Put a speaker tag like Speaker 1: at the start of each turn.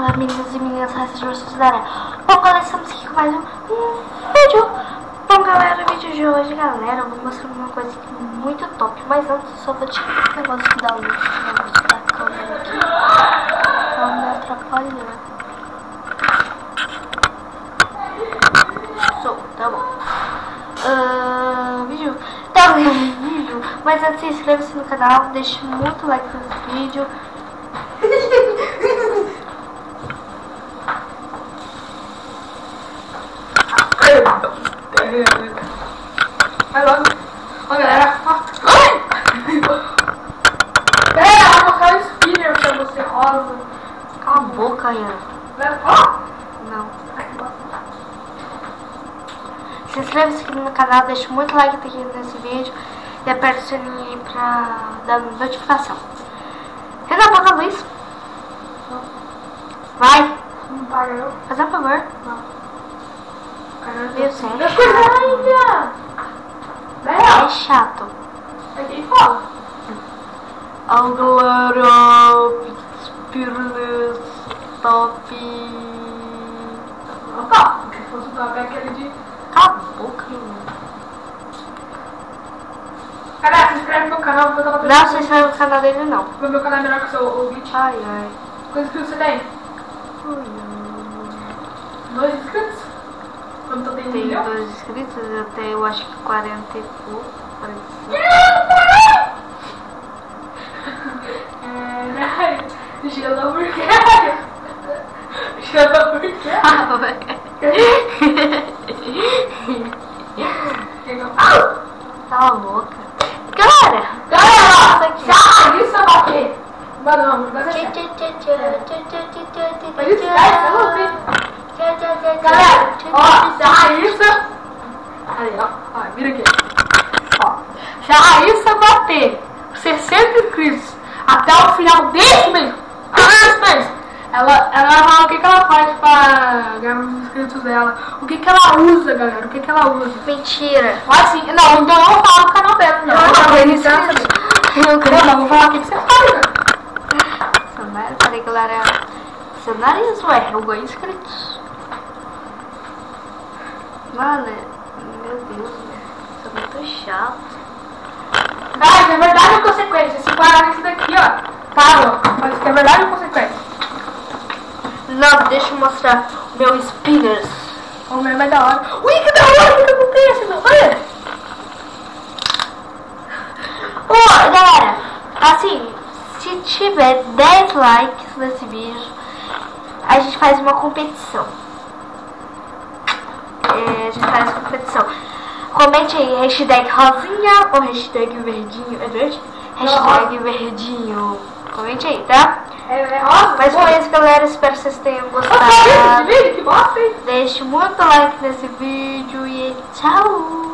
Speaker 1: Olá meninos e meninas, sejam vocês da área. Bom galera, estamos aqui com mais um vídeo. Bom galera, o vídeo de hoje, galera, eu vou mostrar uma coisa aqui muito top. Mas antes eu só vou tirar esse negócio da luz, esse negócio da câmera aqui. Ela me atrapalhou. Tá bom. Vídeo. Mas antes, inscreva-se no canal, deixe muito like nesse vídeo.
Speaker 2: Vai logo. Ó, galera. Galera, vou mostrar o spinner pra você, rosa.
Speaker 1: Cala a boca, Ian.
Speaker 2: Ó.
Speaker 1: Não. Se inscreva-se aqui no canal, deixe muito like aqui nesse vídeo e aperte o sininho aí pra dar notificação. Renan, apaga a luz. Vai.
Speaker 2: Não paga eu?
Speaker 1: Faz um favor.
Speaker 2: Não.
Speaker 1: Meu, você
Speaker 2: É coisa ainda.
Speaker 1: é chato.
Speaker 2: É quem fala.
Speaker 1: Oh, galera, Pirulês, top.
Speaker 2: Não tá. Porque se fosse o top é aquele de...
Speaker 1: Cala a boca, menino.
Speaker 2: Galera, se inscreve no meu canal. Meu canal
Speaker 1: Não, você inscreve no canal dele, não.
Speaker 2: Meu canal é melhor que o seu ouvinte.
Speaker 1: Ai, ai.
Speaker 2: Quantos inscritos você tem? 2 inscritos? Quando eu tenho 1
Speaker 1: Tem
Speaker 2: milhão?
Speaker 1: 2 inscritos, eu tenho, acho que 40 e pouco. 45.
Speaker 2: Gelo por quê? Gelo por quê?
Speaker 1: Cala a boca. Galera!
Speaker 2: Galera! Isso é o quê? Mano, não vai ser. Galera, ó, se a Raíssa... Aí, ó, vira aqui. Ó, se a Raíssa bater 60 inscritos até o final desse mês, ela vai falar o que ela faz pra ganhar os inscritos dela. O que ela usa, galera, o que ela usa.
Speaker 1: Mentira!
Speaker 2: Assim, não, então eu não vou falar no canal dela, não. Eu vou falar o que você faz, cara.
Speaker 1: Peraí, galera. Seu nariz, ué, eu ganho inscritos. Mano, meu Deus, isso é muito chato.
Speaker 2: Guys, é verdade ou consequência? Se parar nesse daqui, ó, parou. Mas isso é verdade ou consequência?
Speaker 1: Não, deixa eu mostrar o meu spinners.
Speaker 2: O meu é mais da hora. Ui, que da hora, o que acontece, meu? Olha.
Speaker 1: Ô, galera, assim, se tiver 10 likes nesse vídeo, a gente faz uma competição. A gente faz competição. Comente aí, hashtag rosinha ou hashtag verdinho. É verde? Hashtag verdinho. Comente aí, tá?
Speaker 2: É rosa?
Speaker 1: Mas com isso, galera, espero que vocês tenham gostado.
Speaker 2: Esse vídeo, que bosta, hein?
Speaker 1: Deixe muito like nesse vídeo e tchau!